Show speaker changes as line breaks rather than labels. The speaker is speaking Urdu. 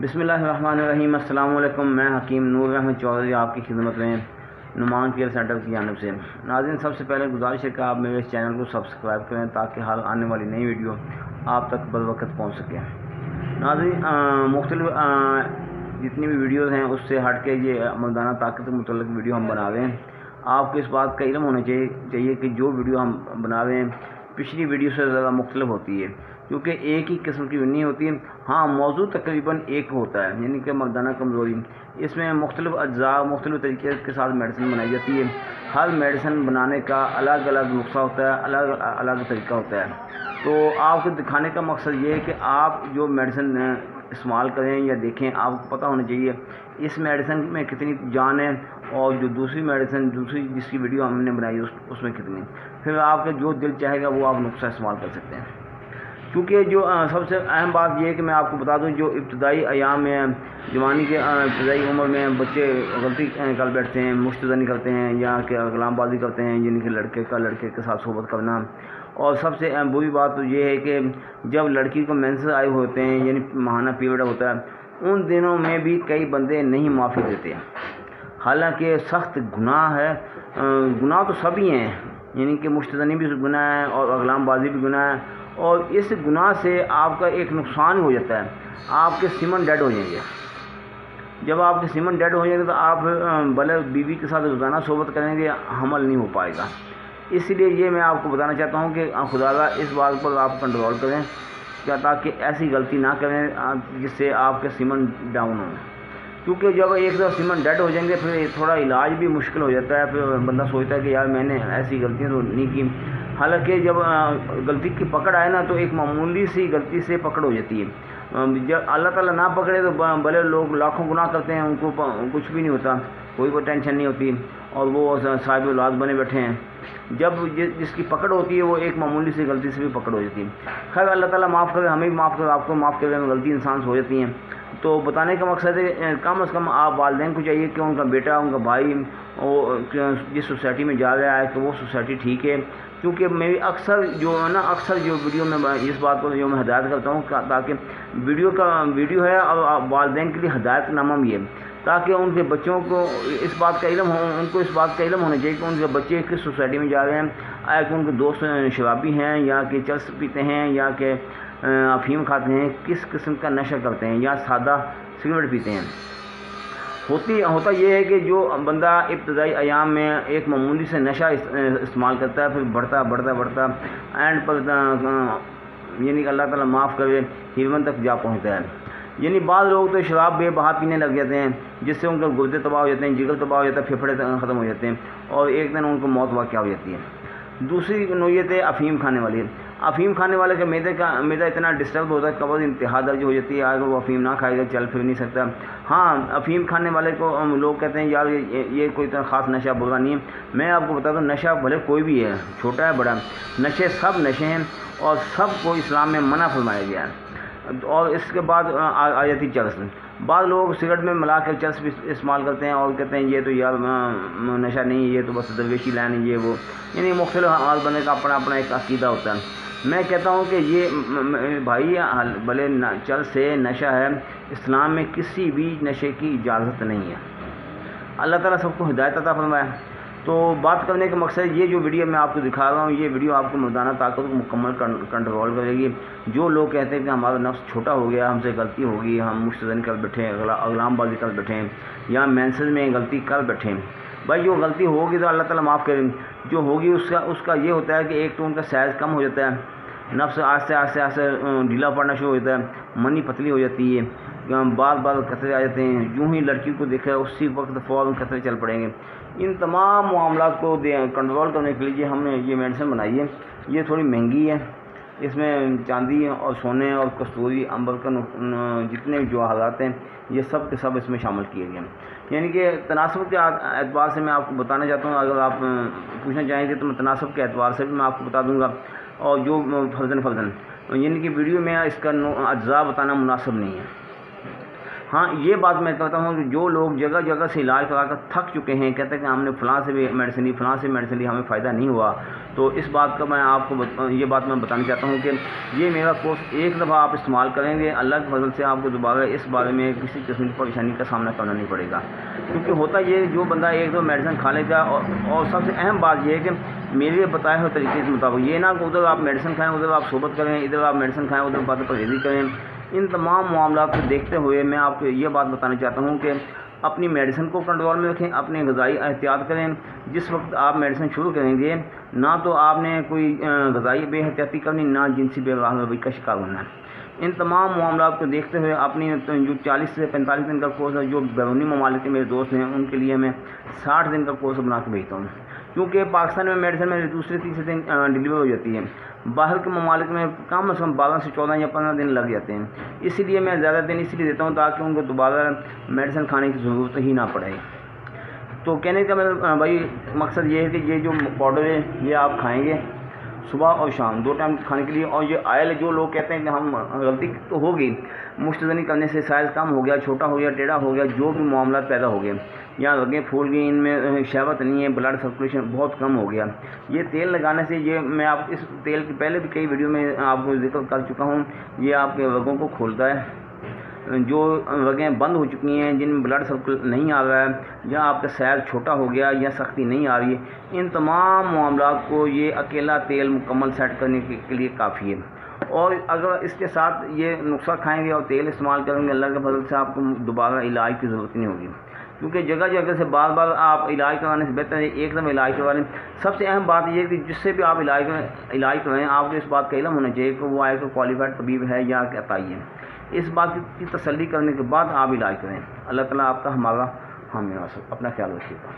بسم اللہ الرحمن الرحیم۔ السلام علیکم۔ میں حکیم نور احمد چودھری آپ کی خدمت میں نعمان کیئر سینٹر کی جانب سے۔ ناظرین، سب سے پہلے گزارش ہے کہ آپ میرے اس چینل کو سبسکرائب کریں تاکہ ہر آنے والی نئی ویڈیو آپ تک بروقت پہنچ سکے۔ ناظرین، مختلف جتنی بھی ویڈیوز ہیں اس سے ہٹ کے یہ مردانہ طاقت سے متعلق ویڈیو ہم بنا رہے ہیں۔ آپ کو اس بات کا علم ہونا چاہیے کہ جو ویڈیو ہم بنا رہے ہیں پچھلی ویڈیو سے زیادہ مختلف ہوتی ہے، کیونکہ ایک ہی قسم کی نہیں ہوتی ہے۔ ہاں، موضوع تقریباً ایک ہوتا ہے، یعنی کہ مردانہ کمزوری۔ اس میں مختلف اجزاء مختلف طریقے کے ساتھ میڈیسن بنائی جاتی ہے۔ ہر میڈیسن بنانے کا الگ الگ نسخہ ہوتا ہے، الگ الگ طریقہ ہوتا ہے۔ تو آپ کو دکھانے کا مقصد یہ ہے کہ آپ جو میڈیسن استعمال کریں یا دیکھیں، آپ کو پتہ ہونا چاہیے اس میڈیسن میں کتنی جان ہے، اور جو دوسری میڈیسن جس کی ویڈیو ہم نے بنائی اس میں کتنی۔ پھر آپ کا جو دل چاہے گا وہ آپ نسخہ استعمال کر سکتے ہیں۔ کیونکہ جو سب سے اہم بات یہ ہے کہ میں آپ کو بتا دوں، جو ابتدائی ایام میں جوانی کے ابتدائی عمر میں بچے غلطی کر بیٹھتے ہیں، مشت زنی کرتے ہیں یا کہ غلام بازی کرتے ہیں، یعنی کہ لڑکے کے ساتھ صحبت کرنا۔ اور سب سے بری بات تو یہ ہے کہ جب لڑکی کو مینسز آئے ہوتے ہیں، یعنی ماہانہ پیریڈ ہوتا ہے، ان دنوں میں بھی کئی بندے نہیں معافی دیتے، حالانکہ سخت گناہ ہے۔ گناہ تو سبھی ہیں، یعنی کہ مشت زنی بھی گناہ ہے اور غلام بازی بھی گناہ ہے، اور اس گناہ سے آپ کا ایک نقصان ہو جاتا ہے، آپ کے سیمن ڈیڈ ہو جائیں گے۔ جب آپ کے سیمن ڈیڈ ہو جائیں گے تو آپ بھلے بیوی کے ساتھ روزانہ صحبت کریں گے، حمل نہیں ہو پائے گا۔ اس لیے یہ میں آپ کو بتانا چاہتا ہوں کہ خدا اس بات پر آپ کنٹرول کریں تاکہ ایسی غلطی نہ کریں جس سے آپ کے سیمن ڈاؤن ہوں، کیونکہ جب ایک دفعہ سیمن ڈیڈ ہو جائیں گے پھر تھوڑا علاج بھی مشکل ہو جاتا ہے۔ پھر بندہ سوچتا ہے کہ یار میں نے ایسی غلطیاں تو نہیں کی، حالانکہ جب غلطی کی پکڑ آئے نا تو ایک معمولی سی غلطی سے پکڑ ہو جاتی ہے۔ جب اللہ تعالیٰ نہ پکڑے تو بھلے لوگ لاکھوں گناہ کرتے ہیں، ان کو کچھ بھی نہیں ہوتا، کوئی ٹینشن نہیں ہوتی، اور وہ صاحب اولاد بنے بیٹھے ہیں۔ جب جس کی پکڑ ہوتی ہے وہ ایک معمولی سی غلطی سے بھی پکڑ ہو جاتی ہے۔ خیر، اللہ تعالیٰ معاف کرے، ہمیں بھی معاف کرے، آپ کو معاف کرے، غلطی انسان سے ہو جاتی ہیں۔ تو بتانے کا مقصد ہے کم از کم آپ والدین کو چاہیے کہ ان کا بیٹا، ان کا بھائی جس سوسائٹی میں جا رہا ہے کہ وہ سوسائٹی ٹھیک ہے، کیونکہ میری اکثر جو ویڈیو میں اس بات کو جو میں ہدایت کرتا ہوں تاکہ ویڈیو ہے اور والدین کے لیے ہدایت نامہ بھی ہے، تاکہ ان کے بچوں کو اس بات کا علم ہو، ان کو اس بات کا علم ہونا چاہیے کہ ان کے بچے کس سوسائٹی میں جا رہے ہیں، آیا کہ ان کے دوست شرابی ہیں یا کہ چرس پیتے ہیں یا کہ افیم کھاتے ہیں، کس قسم کا نشہ کرتے ہیں یا سادہ سگریٹ پیتے ہیں۔ ہوتا یہ ہے کہ جو بندہ ابتدائی ایام میں ایک معمولی سے نشہ استعمال کرتا ہے، پھر بڑھتا اینڈ پر یعنی کہ اللہ تعالیٰ معاف کرے ہیروئن تک جا پہنچتا ہے۔ یعنی بعض لوگ تو شراب بے بہا پینے لگ جاتے ہیں، جس سے ان کے گردے تباہ ہو جاتے ہیں، جگر تباہ ہو جاتا ہے، پھیپھڑے ختم ہو جاتے ہیں، اور ایک دن ان کو موت واقع ہو جاتی ہے۔ دوسری نوعیت ہے افیم کھانے والی۔ افیم کھانے والے کا میدا اتنا ڈسٹرب ہوتا ہے، قبض انتہا درج ہو جاتی ہے، اگر وہ افیم نہ کھائے گا چل پھر نہیں سکتا۔ ہاں، افیم کھانے والے کو لوگ کہتے ہیں یار یہ کوئی اتنا خاص نشہ برا نہیں ہے۔ میں آپ کو بتا دوں، نشہ بھلے کوئی بھی ہے، چھوٹا ہے بڑا، سب نشے ہیں اور سب کو اسلام میں منع فرمایا گیا ہے۔ اور اس کے بعد آ جاتی چرس۔ بعض لوگ سگریٹ میں ملا کر چرس بھی استعمال کرتے ہیں اور کہتے ہیں یہ تو یار نشہ نہیں، یہ تو بس درویشی لائن ہے، یہ وہ، یعنی مختلف حال بنے کا اپنا ایک عقیدہ ہوتا ہے۔ میں کہتا ہوں کہ یہ بھائی بھلے چرس ہے، نشہ ہے، اسلام میں کسی بھی نشے کی اجازت نہیں ہے۔ اللہ تعالیٰ سب کو ہدایت عطا فرمائے۔ تو بات کرنے کا مقصد یہ جو ویڈیو میں آپ کو دکھا رہا ہوں، یہ ویڈیو آپ کو مردانہ طاقت کو مکمل کنٹرول کرے گی۔ جو لوگ کہتے ہیں کہ ہمارا نفس چھوٹا ہو گیا، ہم سے غلطی ہوگی، ہم مشت زنی کر بیٹھے ہیں، غلام بازی کر بیٹھے ہیں، یا مینسز میں غلطی کر بیٹھے ہیں، بھائی جو غلطی ہوگی تو اللہ تعالیٰ معاف کرے۔ جو ہوگی اس کا یہ ہوتا ہے کہ ایک تو ان کا سائز کم ہو جاتا ہے، نفس آہستہ ڈھیلا پڑنا شروع ہو جاتا ہے، منی پتلی ہو جاتی ہے، بال قطرے آ جاتے ہیں، یوں ہی لڑکی کو دیکھا اسی وقت فوراً قطرے چل پڑیں گے۔ ان تمام معاملات کو کنٹرول کرنے کے لیے ہم نے یہ میڈیسن بنائی ہے۔ یہ تھوڑی مہنگی ہے، اس میں چاندی اور سونے اور کستوری امبر کا جتنے جو حالات ہیں یہ سب کے سب اس میں شامل کیے گئے ہیں۔ یعنی کہ تناسب کے اعتبار سے میں آپ کو بتانا چاہتا ہوں، اگر آپ پوچھنا چاہیں گے تو میں تناسب کے اعتبار سے بھی میں آپ کو بتا دوں گا، اور جو فرضاً یعنی کہ ویڈیو میں اس کا اجزاء بتانا مناسب نہیں ہے۔ ہاں یہ بات میں کہتا ہوں کہ جو لوگ جگہ جگہ سے علاج کرا کر تھک چکے ہیں، کہتے ہیں کہ ہم نے فلاں سے بھی میڈیسن لی، فلاں سے میڈیسن لی، ہمیں فائدہ نہیں ہوا، تو اس بات کا میں آپ کو یہ بات میں بتانا چاہتا ہوں کہ یہ میرا کورس ایک دفعہ آپ استعمال کریں گے، اللہ کے فضل سے آپ کو دوبارہ اس بارے میں کسی قسم کی پریشانی کا سامنا کرنا نہیں پڑے گا۔ کیونکہ ہوتا یہ جو بندہ ایک دو میڈیسن کھا لے گا، اور سب سے اہم بات یہ ہے کہ میرے بتائے ہوئے طریقے کے مطابق، یہ نہ کہ ادھر آپ میڈیسن کھائیں، ادھر آپ صحبت کریں، ادھر آپ میڈیسن کھائیں، ادھر بات پرہیزی کریں۔ ان تمام معاملات کو دیکھتے ہوئے میں آپ کو یہ بات بتانا چاہتا ہوں کہ اپنی میڈیسن کو کنٹرول میں رکھیں، اپنے غذائی احتیاط کریں۔ جس وقت آپ میڈیسن شروع کریں گے، نہ تو آپ نے کوئی غذائی بے احتیاطی کرنی، نہ جنسی بے روی کا شکار ہونا ہے۔ ان تمام معاملات کو دیکھتے ہوئے اپنی جو 40 سے 45 دن کا کورس ہے، جو بیرونی ممالک کے میرے دوست ہیں ان کے لیے میں 60 دن کا کورس بنا کے بھیجتا ہوں، کیونکہ پاکستان میں میڈیسن میں دوسرے تیسرے دن ڈلیور ہو جاتی ہے، باہر کے ممالک میں کم از کم 12 سے 14 یا 15 دن لگ جاتے ہیں۔ اسی لیے میں زیادہ دن اس لیے دیتا ہوں تاکہ ان کو دوبارہ میڈیسن کھانے کی ضرورت ہی نہ پڑے۔ تو کہنے کا میرا بھائی مقصد یہ ہے کہ یہ جو پاؤڈر ہے یہ آپ کھائیں گے صبح اور شام 2 ٹائم کھانے کے لیے۔ اور یہ آئل جو لوگ کہتے ہیں کہ ہم غلطی تو ہوگی، مشتزنی کرنے سے سائز کم ہو گیا، چھوٹا ہو گیا، ٹیڑھا ہو گیا، جو بھی معاملات پیدا ہو گئے یا رگیں پھول گئی، ان میں شہوت نہیں ہے، بلڈ سرکولیشن بہت کم ہو گیا، یہ تیل لگانے سے، یہ میں آپ اس تیل کی پہلے بھی کئی ویڈیو میں آپ کو ذکر کر چکا ہوں، یہ آپ کے رگوں کو کھولتا ہے۔ جو رگیں بند ہو چکی ہیں، جن میں بلڈ سرکل نہیں آ رہا ہے، یا آپ کا سائز چھوٹا ہو گیا یا سختی نہیں آ رہی ہے، ان تمام معاملات کو یہ اکیلا تیل مکمل سیٹ کرنے کے لیے کافی ہے۔ اور اگر اس کے ساتھ یہ نسخہ کھائیں گے اور تیل استعمال کریں گے، اللہ کے فضل سے آپ کو دوبارہ علاج کی ضرورت نہیں ہوگی، کیونکہ جگہ جگہ سے بار بار آپ علاج کرانے سے بہتر ہے ایک دم علاج کروا لیں۔ سب سے اہم بات یہ ہے کہ جس سے بھی آپ علاج کریں، آپ کو اس بات کا علم ہونا چاہیے کہ وہ آئے کہ کوالیفائڈ طبیب ہے یا عطائی ہے۔ اس بات کی تسلی کرنے کے بعد آپ علاج کریں۔ اللہ تعالیٰ آپ کا ہمارا حامی ناصر۔ اپنا خیال رکھیے گا۔